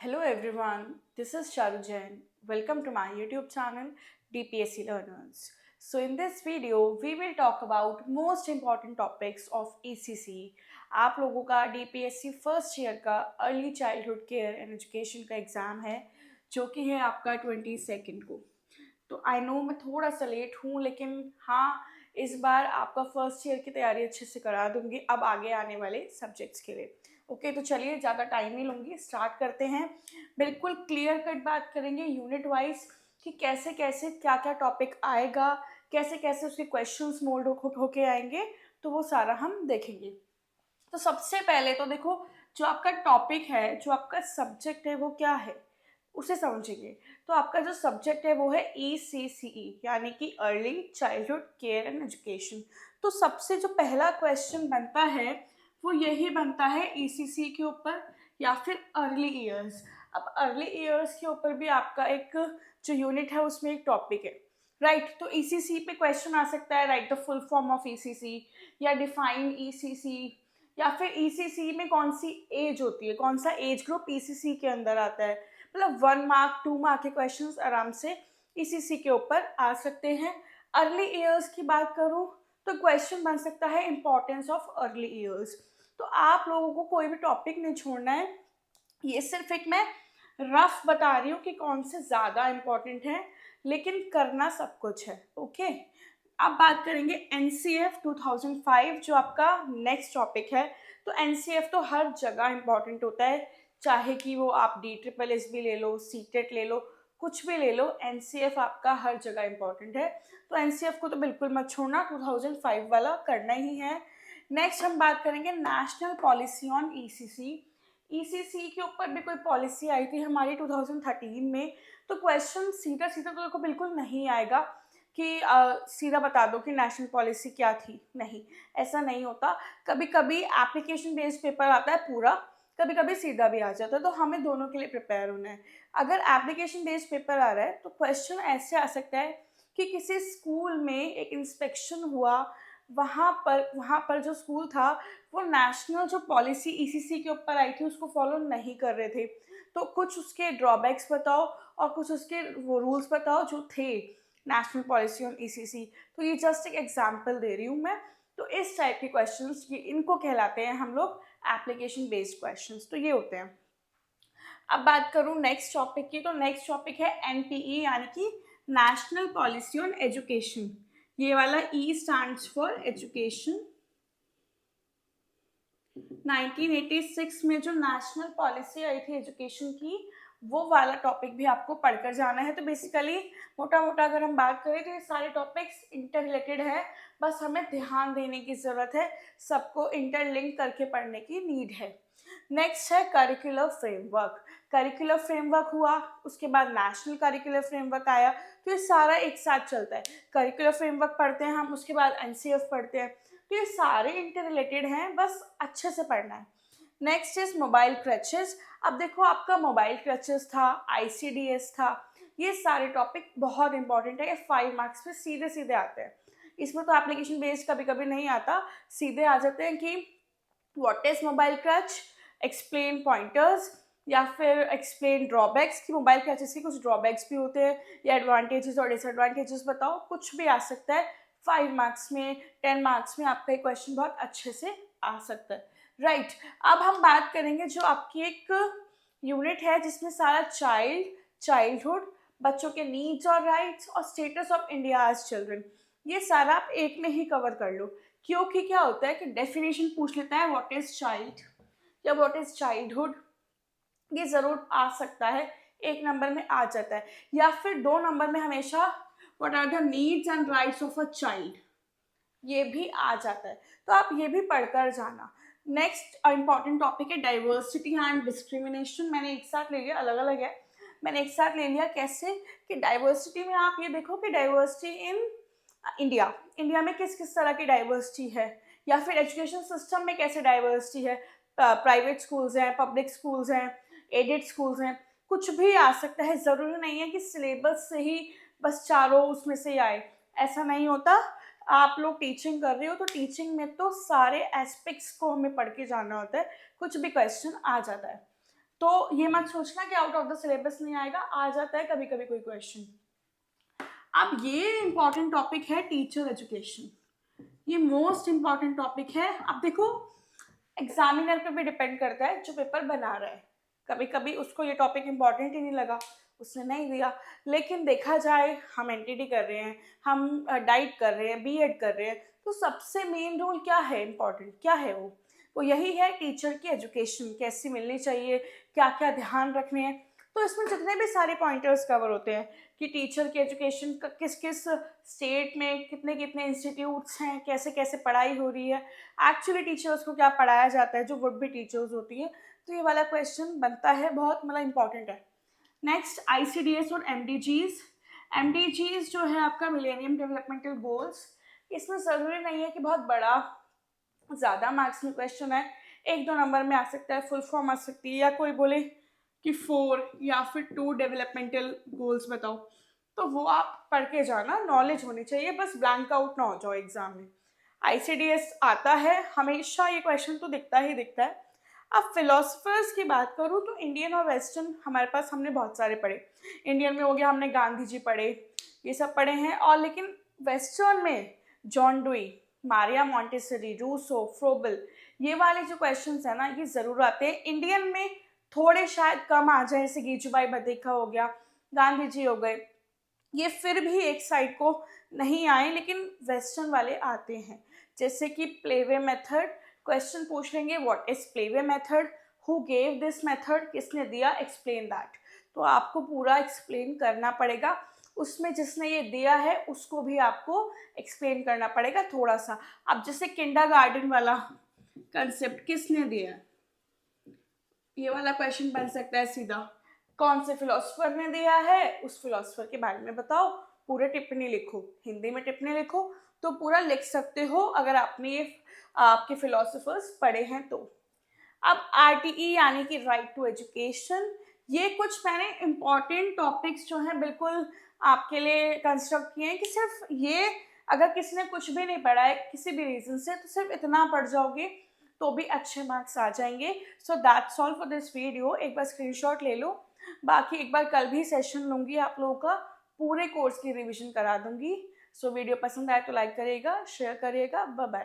Hello everyone, this is Charu Jain. Welcome to my YouTube channel DPSC Learners. So in this video, we will talk about most important topics of ECC. आप लोगों का DPSC first year का early childhood care and education का exam है जो कि है आपका 22 को। तो आई नो मैं थोड़ा सा लेट हूँ, लेकिन हाँ, इस बार आपका फर्स्ट ईयर की तैयारी अच्छे से करा दूंगी अब आगे आने वाले सब्जेक्ट्स के लिए। ओके, तो चलिए ज़्यादा टाइम नहीं लूँगी, स्टार्ट करते हैं। बिल्कुल क्लियर कट बात करेंगे यूनिट वाइज कि कैसे कैसे क्या क्या टॉपिक आएगा, कैसे कैसे उसके क्वेश्चंस मोल्ड होके आएंगे, तो वो सारा हम देखेंगे। तो सबसे पहले तो देखो, जो आपका टॉपिक है, जो आपका सब्जेक्ट है, वो क्या है उसे समझेंगे। तो आपका जो सब्जेक्ट है वो है ECCE, यानी कि early childhood care and education. तो सबसे जो पहला क्वेश्चन बनता है वो यही बनता है ECC के ऊपर या फिर अर्ली ईयर्स। अब अर्ली ईयर्स के ऊपर भी आपका एक जो यूनिट है उसमें एक टॉपिक है, राइट। तो ECC पे क्वेश्चन आ सकता है, right the full form of ECC, या डिफाइन ECC, या फिर ECC में कौन सी एज होती है, कौन सा एज ग्रुप ECC के अंदर आता है। मतलब 1 मार्क 2 मार्क के क्वेश्चंस आराम से ECC के ऊपर आ सकते हैं। अर्ली ईयर्स की बात करूं तो क्वेश्चन बन सकता है इंपॉर्टेंस ऑफ अर्ली ईयर्स। तो आप लोगों को कोई भी टॉपिक नहीं छोड़ना है, ये सिर्फ एक मैं रफ बता रही हूँ कि कौन से ज़्यादा इम्पोर्टेंट है, लेकिन करना सब कुछ है। ओके, अब बात करेंगे NCF 2005 जो आपका नेक्स्ट टॉपिक है। तो NCF तो हर जगह इम्पॉर्टेंट होता है, चाहे कि वो आप DSSS भी ले लो, सीटेट ले लो, कुछ भी ले लो, NCF आपका हर जगह इम्पॉर्टेंट है। तो NCF को तो बिल्कुल मत छोड़ना, 2005 वाला करना ही है। नेक्स्ट हम बात करेंगे national policy on ECC। ECC के ऊपर भी कोई पॉलिसी आई थी हमारी 2013 में। तो क्वेश्चन सीधा सीधा तो देखो बिल्कुल नहीं आएगा कि सीधा बता दो कि नेशनल पॉलिसी क्या थी, नहीं, ऐसा नहीं होता। कभी कभी एप्लीकेशन बेस्ड पेपर आता है पूरा, कभी कभी सीधा भी आ जाता है, तो हमें दोनों के लिए प्रिपेयर होना है। अगर एप्लीकेशन बेस्ड पेपर आ रहा है तो क्वेश्चन ऐसे आ सकता है कि किसी स्कूल में एक इंस्पेक्शन हुआ, वहाँ पर जो स्कूल था वो नेशनल जो पॉलिसी ECC के ऊपर आई थी उसको फॉलो नहीं कर रहे थे। तो कुछ उसके ड्रॉबैक्स बताओ और कुछ उसके वो रूल्स बताओ जो थे नेशनल पॉलिसी ऑन ECC। तो ये जस्ट एक एग्जांपल दे रही हूँ मैं। तो इस टाइप के क्वेश्चंस ये इनको कहलाते हैं हम लोग एप्लीकेशन बेस्ड क्वेश्चंस, तो ये होते हैं। अब बात करूँ नेक्स्ट टॉपिक की, तो नेक्स्ट टॉपिक है NPE, यानी कि नेशनल पॉलिसी ऑन एजुकेशन। ये वाला E स्टैंड्स फॉर एजुकेशन। 1986 में जो नेशनल पॉलिसी आई थी एजुकेशन की, वो वाला टॉपिक भी आपको पढ़कर जाना है। तो बेसिकली मोटा मोटा अगर हम बात करें तो ये सारे टॉपिक्स इंटर रिलेटेड है, बस हमें ध्यान देने की ज़रूरत है, सबको इंटरलिंक करके पढ़ने की नीड है। नेक्स्ट है करिकुलर फ्रेमवर्क। करिकुलर फ्रेमवर्क हुआ, उसके बाद नेशनल करिकुलर फ्रेमवर्क आया, तो ये सारा एक साथ चलता है। करिकुलर फ्रेमवर्क पढ़ते हैं हम, उसके बाद NCF पढ़ते हैं, तो ये सारे इंटर रिलेटेड हैं, बस अच्छे से पढ़ना है। Next is mobile crutches. अब देखो आपका मोबाइल क्रचेस था, ICDS था, ये सारे टॉपिक बहुत इंपॉर्टेंट है, ये 5 मार्क्स पे सीधे सीधे आते हैं। इसमें तो एप्लीकेशन बेस्ड कभी कभी नहीं आता, सीधे आ जाते हैं कि what is mobile creche, explain pointers, या फिर एक्सप्लेन ड्रॉबैक्स, कि मोबाइल क्रचेस के कुछ ड्रॉबैक्स भी होते हैं, या एडवांटेजेस और डिसएडवांटेजेस बताओ, कुछ भी आ सकता है। 5 मार्क्स में, 10 मार्क्स में आपका एक क्वेश्चन बहुत अच्छे से आ सकता है, राइट। अब हम बात करेंगे जो आपकी एक यूनिट है जिसमें सारा चाइल्डहुड, बच्चों के नीड्स और राइट्स, और status of India as children, ये सारा आप एक में ही कवर कर लो। क्योंकि क्या होता है कि डेफिनेशन पूछ लेता है व्हाट इज चाइल्ड या व्हाट इज चाइल्डहुड, ये जरूर आ सकता है, 1 नंबर में आ जाता है, या फिर 2 नंबर में हमेशा what are the needs and rights of a child, ये भी आ जाता है। तो आप ये भी पढ़कर जाना। नेक्स्ट इंपॉर्टेंट टॉपिक है डाइवर्सिटी एंड डिस्क्रिमिनेशन। मैंने एक साथ ले लिया, अलग अलग है, मैंने एक साथ ले लिया। कैसे कि डाइवर्सिटी में आप ये देखो कि डाइवर्सिटी इन इंडिया में किस किस तरह की डाइवर्सिटी है, या फिर एजुकेशन सिस्टम में कैसे डाइवर्सिटी है, प्राइवेट स्कूल्स हैं, पब्लिक स्कूल्स हैं, एडेड स्कूल्स हैं, कुछ भी आ सकता है। ज़रूरी नहीं है कि सिलेबस से ही बस चारों उसमें से ही आए, ऐसा नहीं होता। आप लोग टीचिंग कर रहे हो तो टीचिंग में तो सारे एस्पेक्ट्स को हमें पढ़ के जाना होता है, कुछ भी क्वेश्चन आ जाता है। तो ये मत सोचना कि आउट ऑफ द सिलेबस नहीं आएगा, आ जाता है कभी कभी कोई क्वेश्चन। अब ये इंपॉर्टेंट टॉपिक है टीचर एजुकेशन, ये मोस्ट इंपॉर्टेंट टॉपिक है। अब देखो एग्जामिनर पे भी डिपेंड करता है जो पेपर बना रहा है, कभी कभी उसको ये टॉपिक इंपॉर्टेंट ही नहीं लगा, उसने नहीं दिया। लेकिन देखा जाए हम एनटीडी कर रहे हैं, हम डाइट कर रहे हैं, बीएड कर रहे हैं, तो सबसे मेन रोल क्या है, इंपॉर्टेंट क्या है वो यही है टीचर की एजुकेशन कैसी मिलनी चाहिए, क्या क्या ध्यान रखने हैं। तो इसमें जितने भी सारे पॉइंटर्स कवर होते हैं कि टीचर की एजुकेशन किस किस स्टेट में कितने कितने इंस्टीट्यूट्स हैं, कैसे कैसे पढ़ाई हो रही है, एक्चुअली टीचर्स को क्या पढ़ाया जाता है, जो वुड बी टीचर्स होती है। तो ये वाला क्वेश्चन बनता है, बहुत मतलब इंपॉर्टेंट है। नेक्स्ट आईसीडीएस और एमडीजीज। एमडीजीज जो है आपका मिलेनियम डेवलपमेंटल गोल्स, इसमें ज़रूरी नहीं है कि बहुत बड़ा ज़्यादा मार्क्स में क्वेश्चन है, 1-2 नंबर में आ सकता है, फुल फॉर्म आ सकती है, या कोई बोले कि 4 या फिर 2 डेवलपमेंटल गोल्स बताओ, तो वो आप पढ़ के जाना, नॉलेज होनी चाहिए, बस ब्लैंक आउट ना हो जाओ एग्जाम में। आईसीडीएस आता है हमेशा, ये क्वेश्चन तो दिखता ही दिखता है। अब फिलोसफर्स की बात करूँ तो इंडियन और वेस्टर्न हमारे पास हमने बहुत सारे पढ़े। इंडियन में हो गया हमने गांधी जी पढ़े, ये सब पढ़े हैं, और लेकिन वेस्टर्न में John Dewey, Maria Montessori, Rousseau, Froebel, ये वाले जो क्वेश्चंस है ना ये ज़रूर आते हैं। इंडियन में थोड़े शायद कम आ जाए, जैसे गीजूबाई बंदेखा हो गया, गांधी जी हो गए, ये फिर भी एक साइड को नहीं आए, लेकिन वेस्टर्न वाले आते हैं। जैसे कि प्लेवे मेथड, क्वेश्चन पूछ लेंगे what is playway method, who gave this method, किसने दिया, एक्सप्लेन दैट। तो आपको पूरा एक्सप्लेन करना पड़ेगा, उसमें जिसने ये दिया है उसको भी आपको एक्सप्लेन करना पड़ेगा थोड़ा सा। अब जैसे किंडरगार्टन वाला कंसेप्ट किसने दिया है, ये वाला क्वेश्चन बन सकता है सीधा, कौन से फिलोसफर ने दिया है, उस फिलोसफर के बारे में बताओ, पूरे टिप्पणी लिखो, हिंदी में टिप्पणी लिखो, तो पूरा लिख सकते हो अगर आपने ये आपके फिलोसफर्स पढ़े हैं तो। अब आरटीई यानी कि राइट टू एजुकेशन, ये कुछ मैंने इंपॉर्टेंट टॉपिक्स जो हैं बिल्कुल आपके लिए कंस्ट्रक्ट किए हैं कि सिर्फ ये, अगर किसी ने कुछ भी नहीं पढ़ा है किसी भी रीज़न से, तो सिर्फ इतना पढ़ जाओगे तो भी अच्छे मार्क्स आ जाएंगे। So that's all for this video, एक बार स्क्रीनशॉट ले लो, बाकी एक बार कल भी सेशन लूँगी आप लोगों का, पूरे कोर्स की रिविजन करा दूँगी। सो वीडियो पसंद आए तो लाइक करिएगा, शेयर करिएगा, बाय बाय।